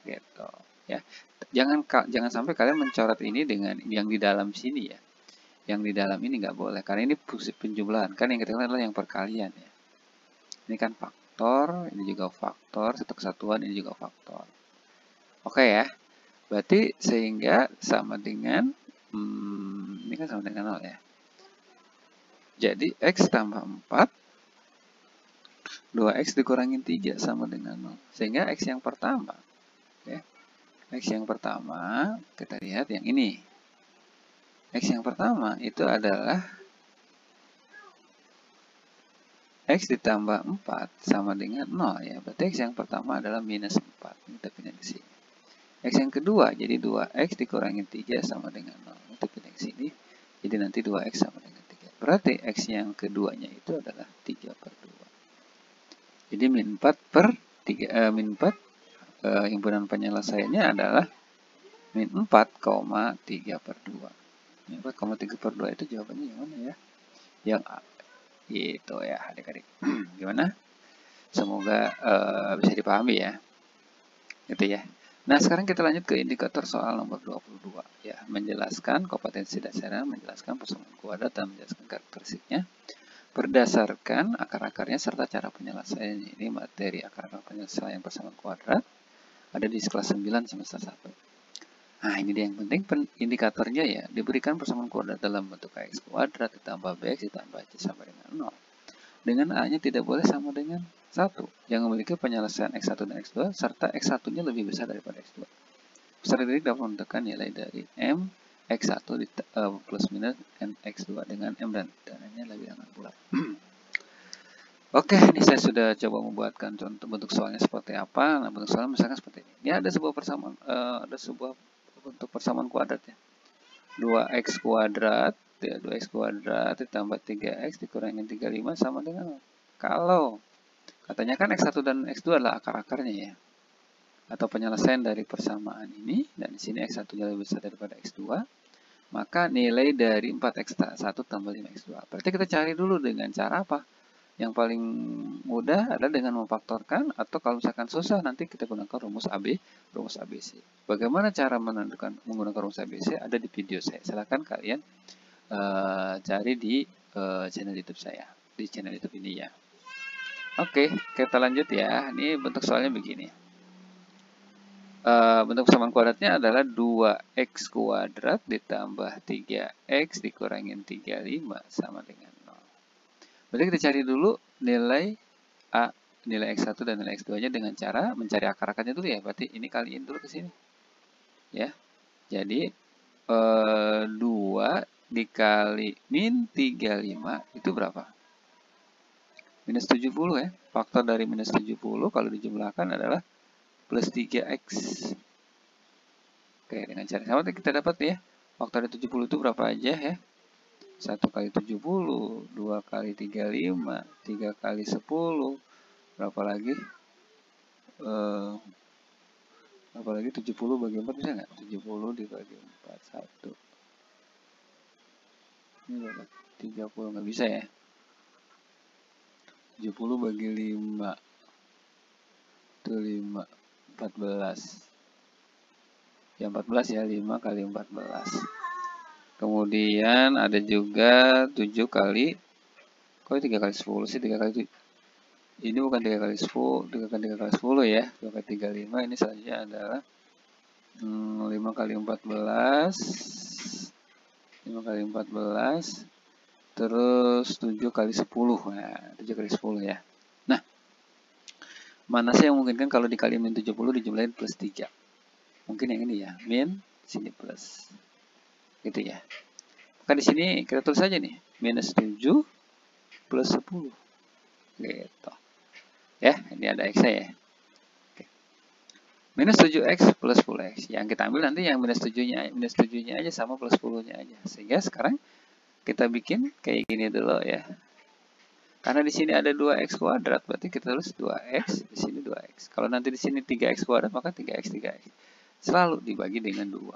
Gitu. Ya. Jangan sampai kalian mencoret ini dengan yang di dalam sini ya. Yang di dalam ini nggak boleh, karena ini fungsi penjumlahan. Kan yang kita lihat adalah yang perkalian ya. Ini kan faktor, ini juga faktor, satu kesatuan, ini juga faktor. Oke ya. Berarti sehingga sama dengan, ini kan sama dengan 0 ya. Jadi X tambah 4, 2X dikurangin 3 sama dengan 0. Sehingga X yang pertama, ya. X yang pertama, kita lihat yang ini. X yang pertama itu adalah X ditambah 4 sama dengan 0 ya. Berarti X yang pertama adalah minus 4. Kita pindah ke sini. X yang kedua jadi 2X dikurangin 3 sama dengan 0. Kita pindah ke sini. Jadi nanti 2X sama dengan 3. Berarti X yang keduanya itu adalah 3/2. Jadi min 4 per 3, min 4 himpunan penyelesaiannya adalah min 4,3/2. Min 4,3/2 itu jawabannya yang mana ya? Yang A. Gitu ya adik-adik. Gimana? Semoga bisa dipahami ya. Gitu ya. Nah, sekarang kita lanjut ke indikator soal nomor 22 ya, menjelaskan kompetensi dasarnya, menjelaskan persamaan kuadrat dan menjelaskan karakteristiknya berdasarkan akar-akarnya serta cara penyelesaiannya. Ini materi akar-akar penyelesaian persamaan kuadrat ada di kelas 9 semester 1. Nah, ini dia yang penting, indikatornya ya, diberikan persamaan kuadrat dalam bentuk AX kuadrat ditambah BX ditambah C sama dengan 0. Dengan A-nya tidak boleh sama dengan 1, yang memiliki penyelesaian X1 dan X2, serta X1-nya lebih besar daripada X2. Peserta didik dapat menentukan nilai dari M X1 plus minus N X2 dengan M dan dananya lebih dengan bulat. Oke, ini saya sudah coba membuatkan contoh bentuk soalnya seperti apa. Nah, bentuk soalnya misalkan seperti ini. Ini ada sebuah persamaan, ada sebuah bentuk persamaan kuadrat ya. 2x kuadrat, ya 2x kuadrat ditambah 3x dikurangin 35 sama dengan 0. Kalau katanya kan X1 dan X2 adalah akar-akarnya ya, atau penyelesaian dari persamaan ini, dan di sini X1 lebih besar daripada X2, maka nilai dari 4x1 tambah 5x2. Berarti kita cari dulu dengan cara apa? Yang paling mudah adalah dengan memfaktorkan, atau kalau misalkan susah nanti kita gunakan rumus ABC. Bagaimana cara menggunakan rumus ABC ada di video saya. Silahkan kalian cari di channel YouTube saya, di channel YouTube ini ya. Oke, kita lanjut ya. Ini bentuk soalnya begini. Bentuk persamaan kuadratnya adalah 2x kuadrat ditambah 3x dikurangin 35 sama dengan 0. Berarti kita cari dulu nilai A, nilai X1 dan nilai X2-nya dengan cara mencari akar-akarnya dulu ya. Berarti ini kaliin dulu ke sini. Ya. Jadi 2 dikali min 35 itu berapa? Minus 70 ya. Faktor dari minus 70 kalau dijumlahkan adalah plus 3x. Oke, dengan cara sama kita dapat ya. Faktor dari 70 itu berapa aja ya? 1 kali 70, 2 kali 35, 3 kali 10. Berapa lagi? Berapa lagi 70 bagi 4 bisa nggak? 70 dibagi 4, 1. Ini berapa? 30 nggak bisa ya? 70 bagi 5 itu 5, 14 ya, 14 ya, 5 kali 14. Kemudian ada juga 7 kali, kok 3 kali 10 sih, 3 kali 7. Ini bukan 3 kali 10, 3 kali 10 ya, 2 kali 35, ini selanjutnya adalah 5 kali 14, 5 kali 14, terus 7 kali 10, nah 7 kali 10 ya. Nah, mana sih yang memungkinkan kalau dikali min 70 dijumlahin plus 3? Mungkin yang ini ya, min, sini plus. Gitu ya. Maka di sini kita tulis saja nih, minus 7 plus 10. Gitu. Ya, ini ada X-nya ya. Oke. Minus 7X plus 10X. Yang kita ambil nanti yang minus 7-nya aja sama plus 10-nya aja. Sehingga sekarang kita bikin kayak gini dulu ya. Karena di sini ada 2x kuadrat, berarti kita tulis 2x, di sini 2x. Kalau nanti di sini 3x kuadrat, maka 3x, 3x. Selalu dibagi dengan 2.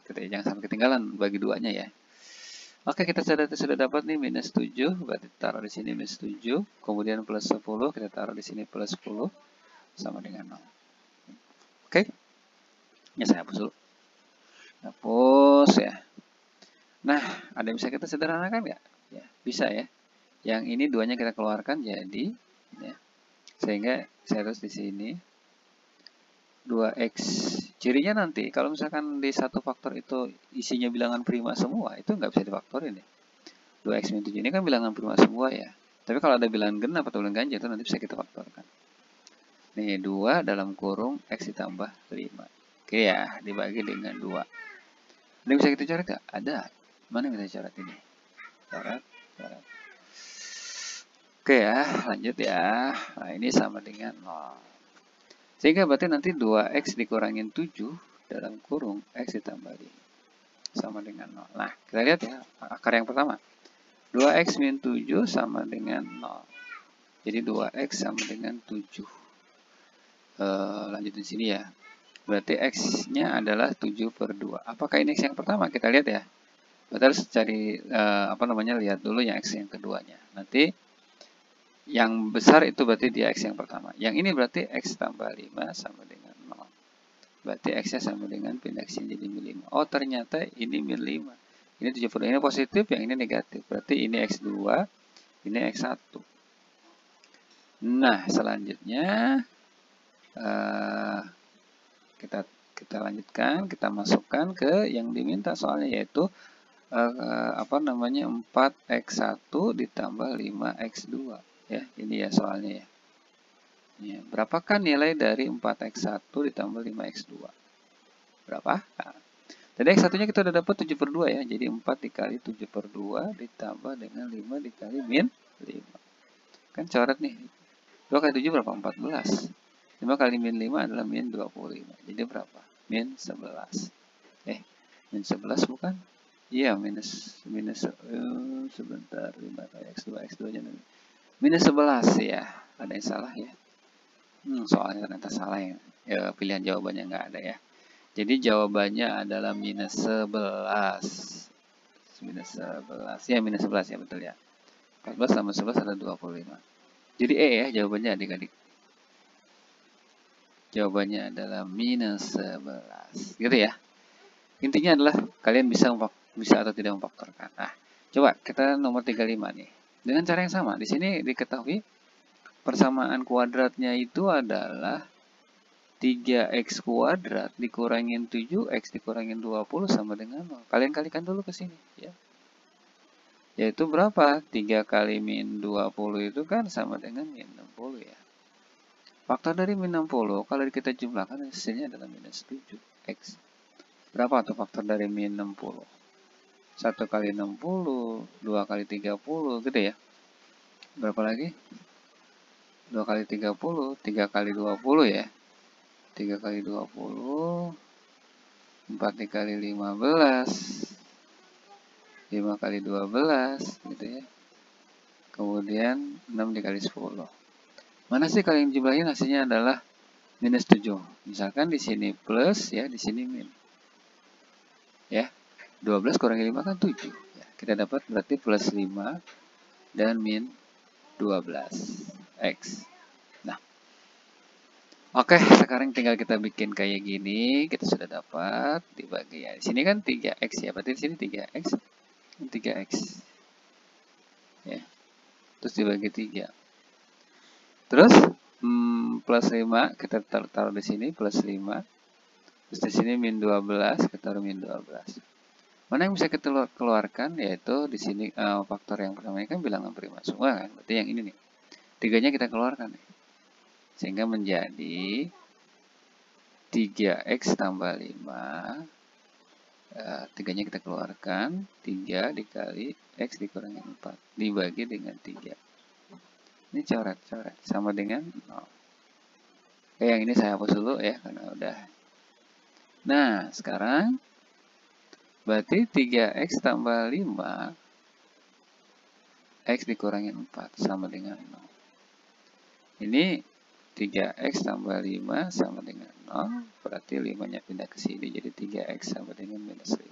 Kita jangan sampai ketinggalan bagi 2-nya ya. Oke, kita sudah dapat nih minus 7, berarti taruh di sini minus 7, kemudian plus 10, kita taruh di sini plus 10, sama dengan 0. Oke, ya saya hapus dulu. Hapus ya. Nah, ada yang bisa kita sederhanakan nggak? Ya, bisa ya. Yang ini 2-nya kita keluarkan jadi, ya. Sehingga saya tulis di sini 2x. Cirinya nanti kalau misalkan di satu faktor itu isinya bilangan prima semua, itu nggak bisa difaktorin ya. 2x min 7 ini kan bilangan prima semua ya. Tapi kalau ada bilangan genap atau bilangan ganjil itu nanti bisa kita faktorkan. Nih 2 dalam kurung x ditambah 5. Oke ya, dibagi dengan 2. Ada bisa kita coret nggak? Ada. Mana yang bisa coret ini? Coret. Oke ya, lanjut ya. Nah ini sama dengan 0. Sehingga berarti nanti 2x dikurangin 7 dalam kurung x ditambah 5 sama dengan 0. Nah, kita lihat ya akar yang pertama. 2x min 7 sama dengan 0. Jadi 2x sama dengan 7. Lanjutin sini ya. Berarti x-nya adalah 7 per 2. Apakah ini x yang pertama? Kita lihat ya. Berarti harus cari, lihat dulu yang x yang keduanya. Nanti yang besar itu berarti dia x yang pertama. Yang ini berarti x tambah 5 sama dengan 0. Berarti x-nya sama dengan pindah ke sini jadi min 5. Oh, ternyata ini min 5. Ini 70. Ini positif, yang ini negatif. Berarti ini x2, ini x1. Nah, selanjutnya kita lanjutkan, kita masukkan ke yang diminta soalnya, yaitu 4x1 ditambah 5x2. Ya, ini ya soalnya ya. Ya, berapakah nilai dari 4x1 ditambah 5x2? Berapa? Nah, tadi x1-nya kita udah dapat 7 per 2 ya. Jadi 4 dikali 7 per 2 ditambah dengan 5 dikali min 5. Kan coret nih. 2 kali 7 berapa? 14. 5 kali min 5 adalah min 25. Jadi berapa? Min 11. Min 11 bukan? Iya, sebentar. 5 kali x2 nya minus 11 ya. Ada yang salah ya. Soalnya ternyata salah ya. Pilihan jawabannya nggak ada ya. Jadi jawabannya adalah minus 11. Minus 11. Ya, minus 11 ya, betul ya. 14 tambah 11 ada 25. Jadi ya jawabannya adik-adik. Jawabannya adalah minus 11. Gitu ya. Intinya adalah kalian bisa atau tidak memfaktorkan. Nah, coba kita nomor 35 nih. Dengan cara yang sama. Di sini diketahui persamaan kuadratnya itu adalah 3x kuadrat dikurangin 7x dikurangin 20 sama dengan 0. Kalian kalikan dulu ke sini ya. Yaitu berapa? 3 kali min 20 itu kan sama dengan min 60 ya. Faktor dari min 60 kalau kita jumlahkan hasilnya adalah minus 7x. Berapa tuh faktor dari min 60? 1 kali 60, 2 kali 30, gitu ya. Berapa lagi? 2 kali 30, 3 kali 20 ya. 3 kali 20, 4 dikali 15, 5 kali 12, gitu ya. Kemudian 6 dikali 10. Mana sih kalau yang jumlahnya hasilnya adalah minus 7. Misalkan di sini plus ya, di sini min. Ya. 12 kurangi 5 kan 7. Ya, kita dapat berarti plus 5 dan min 12x. Nah. Oke, sekarang tinggal kita bikin kayak gini. Kita sudah dapat dibagi ya. Di sini kan 3x ya. Berarti di sini 3x. 3x. Ya. Terus dibagi 3. Terus plus 5 kita taruh di sini plus 5. Terus di sini min 12 kita taruh min 12. Mana yang bisa kita keluarkan yaitu di sini faktor yang pertama ini kan bilangan prima semua kan. Berarti yang ini nih. 3-nya kita keluarkan nih. Sehingga menjadi 3x tambah 5. 3-nya kita keluarkan. 3 dikali x dikurangi 4 dibagi dengan 3. Ini coret sama dengan 0. Oke, yang ini saya hapus dulu ya karena udah. Nah, sekarang berarti 3x tambah 5 x dikurangi 4 sama dengan 0. Ini 3x tambah 5 sama dengan 0. Berarti 5-nya pindah ke sini jadi 3x sama dengan minus 5.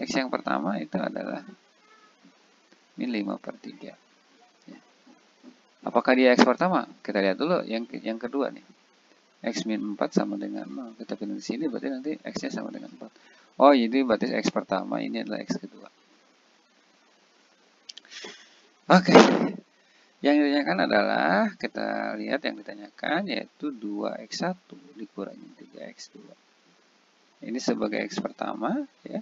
X yang pertama itu adalah min 5 per 3. Apakah dia x pertama? Kita lihat dulu yang kedua nih. X min 4 sama dengan 0. Kita pilih di sini berarti nanti x-nya sama dengan 4. Oh, jadi berarti x pertama ini adalah x kedua. Oke. Yang ditanyakan adalah kita lihat yang ditanyakan yaitu 2x1 dikurangi 3x2. Ini sebagai x pertama ya.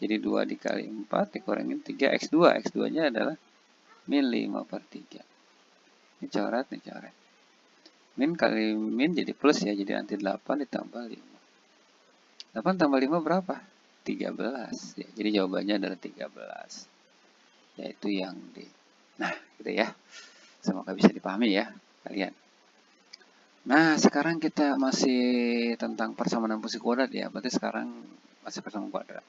Jadi 2 dikali 4 dikurangi 3x2. X2-nya adalah min 5 per 3. Ini coret. Min kali min jadi plus ya, jadi nanti 8 ditambah 5. 8 tambah 5 berapa? 13 ya. Jadi jawabannya adalah 13. Yaitu yang D. Nah, gitu ya. Semoga bisa dipahami ya kalian. Nah, sekarang kita masih tentang persamaan fungsi kuadrat ya. Berarti sekarang masih persamaan kuadrat.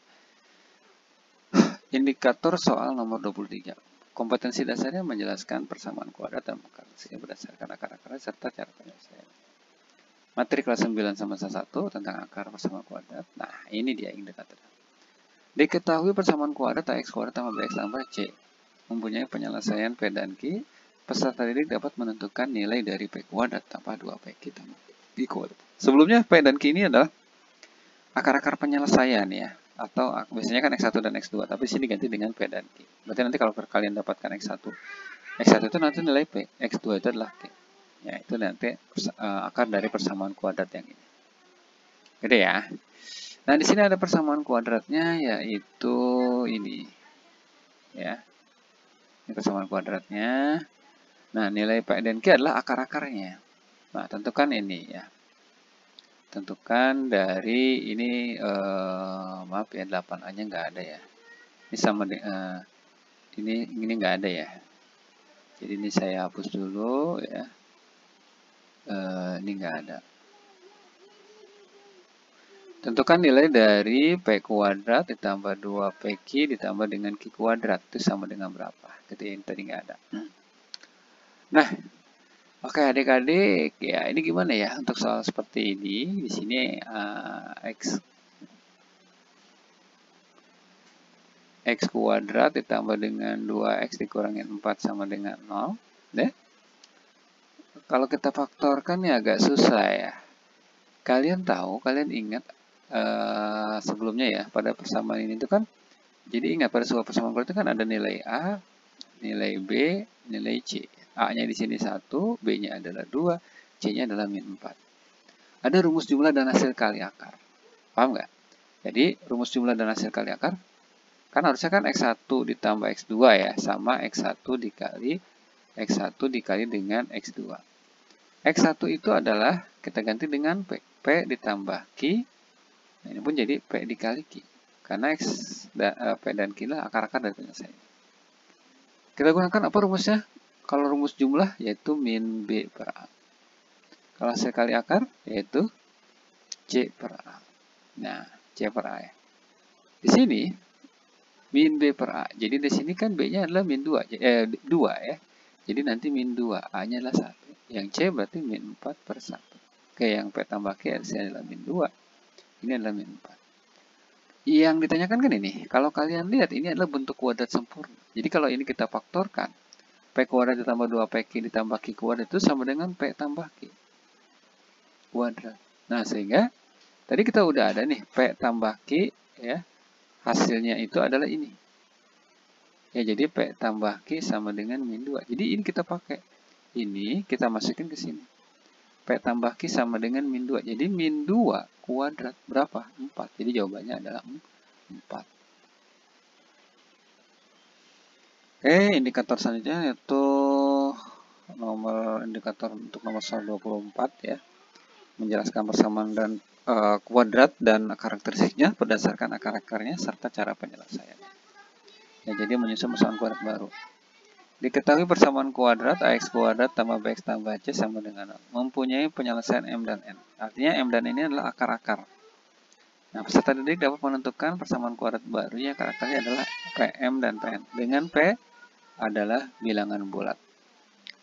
Indikator soal nomor 23. Kompetensi dasarnya menjelaskan persamaan kuadrat dan matriksnya berdasarkan akar-akarnya serta cara penyelesaian. Materi kelas 9 semester 1 tentang akar persamaan kuadrat. Nah, ini dia indikator. Diketahui persamaan kuadrat AX kuadrat tambah BX tambah C mempunyai penyelesaian P dan Q. Peserta didik dapat menentukan nilai dari P kuadrat tambah 2PQ tambah Q kuadrat. Sebelumnya P dan Q ini adalah akar-akar penyelesaian ya. Atau biasanya kan X1 dan X2, tapi sini ganti dengan P dan Q. Berarti nanti kalau kalian dapatkan X1 itu nanti nilai P, X2 itu adalah Q. Ya, itu nanti akar dari persamaan kuadrat yang ini. Gitu ya. Nah, di sini ada persamaan kuadratnya yaitu ini. Ya. Ini persamaan kuadratnya. Nah, nilai P dan Q adalah akar-akarnya. Nah, tentukan ini ya. Tentukan dari ini maaf ya 8A-nya nggak ada ya. Ini sama ini nggak ada ya. Jadi ini saya hapus dulu ya. Ini nggak ada. Tentukan nilai dari P kuadrat ditambah 2PQ ditambah dengan Q kuadrat. Itu sama dengan berapa? Gitu ya, ini tadi nggak ada. Nah, oke adik-adik, ya ini gimana ya untuk soal seperti ini? Di sini X kuadrat ditambah dengan 2X dikurangin 4 sama dengan 0. Deh. Kalau kita faktorkan ya agak susah ya. Kalian tahu, kalian ingat sebelumnya ya, pada persamaan ini itu kan, jadi ingat pada sebuah persamaan kuadrat itu kan ada nilai A, nilai B, nilai C. A-nya di sini 1, B-nya adalah 2, C-nya adalah min 4. Ada rumus jumlah dan hasil kali akar. Paham nggak? Jadi, rumus jumlah dan hasil kali akar, kan harusnya kan X1 ditambah X2 ya, sama X1 dikali dengan X2. X1 itu adalah, kita ganti dengan P. P ditambah Q, nah ini pun jadi P dikali Q. Karena P dan Q lah akar-akar dari penyelesaian. Kita gunakan apa rumusnya? Kalau rumus jumlah yaitu min B per A. Kalau hasil kali akar yaitu C per A. Nah, C per A ya. Di sini min B per A. Jadi di sini kan B-nya adalah min 2, 2 ya. Jadi nanti min 2, A-nya adalah 1. Yang C berarti min 4 per 1. Oke, yang P tambah Q adalah min 2. Ini adalah min 4. Yang ditanyakan kan ini, kalau kalian lihat ini adalah bentuk kuadrat sempurna. Jadi kalau ini kita faktorkan, P kuadrat ditambah 2PQ ditambah Q kuadrat itu sama dengan P tambah Q kuadrat. Nah, sehingga tadi kita udah ada nih, P tambah Q ya, hasilnya itu adalah ini. Ya, jadi P tambah Q sama dengan min 2. Jadi ini kita pakai. Ini kita masukin ke sini. P tambah Q sama dengan min 2. Jadi min 2 kuadrat berapa? 4. Jadi jawabannya adalah 4. Oke, indikator selanjutnya yaitu indikator untuk nomor 124 ya. Menjelaskan persamaan dan kuadrat dan karakteristiknya berdasarkan akar-akarnya serta cara penyelesaian. Ya, jadi menyusun persamaan kuadrat baru. Diketahui persamaan kuadrat AX kuadrat tambah BX tambah C sama dengan 0. Mempunyai penyelesaian M dan N. Artinya M dan N ini adalah akar-akar. Nah, peserta didik dapat menentukan persamaan kuadrat baru yang akar-akarnya adalah PM dan PN. Dengan P adalah bilangan bulat.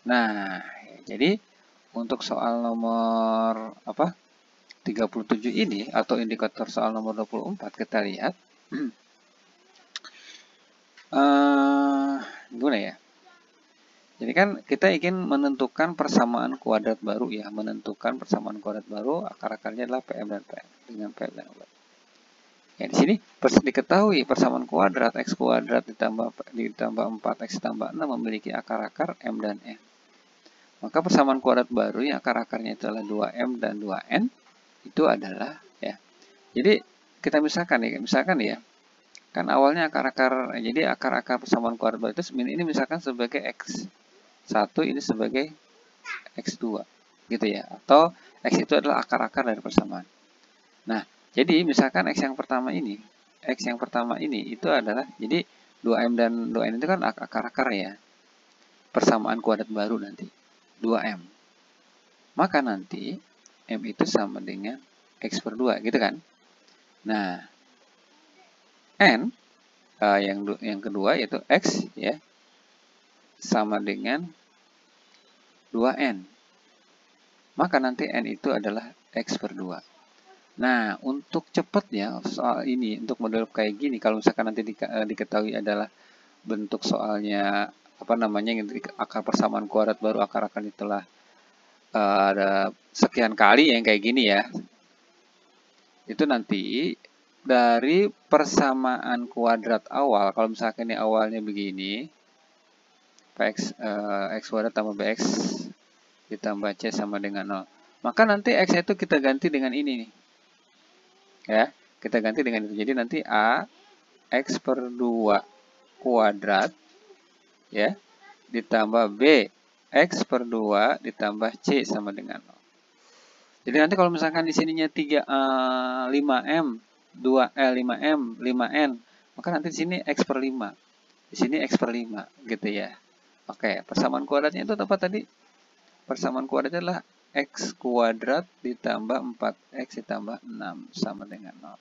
Nah, jadi untuk soal nomor 37 ini atau indikator soal nomor 24 kita lihat gimana ya? Jadi kan kita ingin menentukan persamaan kuadrat baru ya, menentukan persamaan kuadrat baru akar-akarnya adalah PM dan PN dengan PM dan PN. Ya, di sini diketahui persamaan kuadrat X kuadrat ditambah 4X tambah 6 memiliki akar-akar M dan N. Maka persamaan kuadrat baru yang akar-akarnya itu adalah 2M dan 2N itu adalah ya. Jadi kita misalkan ya. Kan awalnya akar-akar, jadi akar-akar persamaan kuadrat baru itu ini misalkan sebagai X1 ini sebagai X2 gitu ya. Atau X itu adalah akar-akar dari persamaan. Nah, jadi misalkan X yang pertama ini itu adalah, jadi 2M dan 2N itu kan akar-akar ya. Persamaan kuadrat baru nanti, 2M. Maka nanti M itu sama dengan X per 2, gitu kan. Nah, N yang kedua yaitu X ya sama dengan 2N. Maka nanti N itu adalah X per 2. Nah, untuk cepatnya soal ini, untuk model kayak gini, kalau misalkan nanti diketahui adalah bentuk soalnya, apa namanya, akar persamaan kuadrat baru akar-akar itulah ada sekian kali yang kayak gini ya. Itu nanti dari persamaan kuadrat awal, kalau misalkan ini awalnya begini, x kuadrat tambah bx ditambah c sama dengan 0. Maka nanti x itu kita ganti dengan ini nih. Ya, kita ganti dengan itu. Jadi nanti a x per 2 kuadrat ya ditambah b x per 2 ditambah c sama dengan 0. Jadi nanti kalau misalkan di sininya 5m, 5m, 5n, maka nanti di sini x per 5. Di sini x per 5 gitu ya. Oke, persamaan kuadratnya itu apa tadi? Persamaan kuadratnya adalah x kuadrat ditambah 4x ditambah 6 sama dengan 0.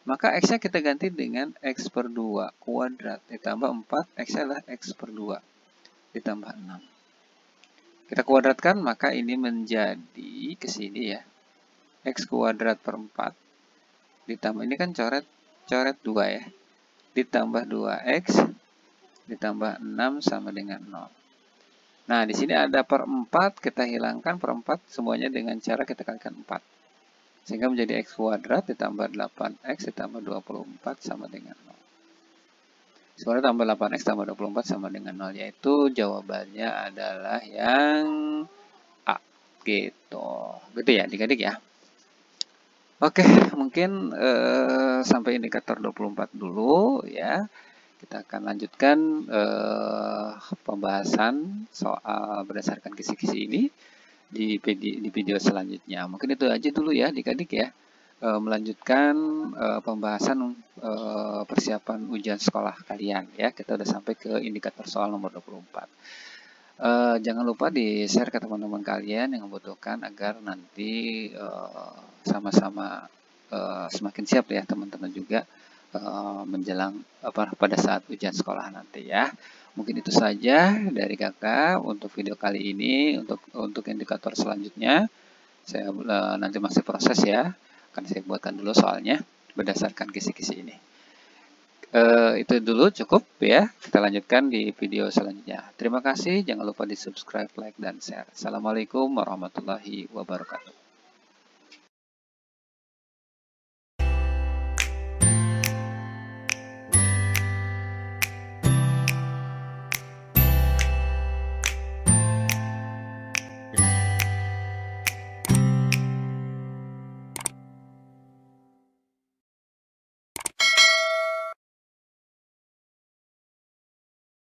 Maka x-nya kita ganti dengan x per 2 kuadrat ditambah 4, x-nya adalah x per 2 ditambah 6. Kita kuadratkan, maka ini menjadi ke sini ya. X kuadrat per 4 ditambah, ini kan coret 2 ya. Ditambah 2x ditambah 6 sama dengan 0. Nah, di sini ada per 4, kita hilangkan per 4 semuanya dengan cara kita kalikan 4. Sehingga menjadi x kuadrat ditambah 8x ditambah 24 sama dengan 0. Sekarang tambah 8x tambah 24 sama dengan 0, yaitu jawabannya adalah yang A. Gitu. Gitu ya, adik-adik ya. Oke, mungkin sampai indikator 24 dulu ya. Kita akan lanjutkan pembahasan soal berdasarkan kisi-kisi ini di video selanjutnya. Mungkin itu aja dulu ya adik-adik ya. Melanjutkan pembahasan persiapan ujian sekolah kalian ya. Kita udah sampai ke indikator soal nomor 24. Jangan lupa di-share ke teman-teman kalian yang membutuhkan agar nanti sama-sama semakin siap ya teman-teman juga menjelang pada saat ujian sekolah nanti ya. Mungkin itu saja dari kakak untuk video kali ini. Untuk indikator selanjutnya saya nanti masih proses ya, akan saya buatkan dulu soalnya berdasarkan kisi-kisi ini. Itu dulu cukup ya, kita lanjutkan di video selanjutnya. Terima kasih, jangan lupa di subscribe, like, dan share. Assalamualaikum warahmatullahi wabarakatuh.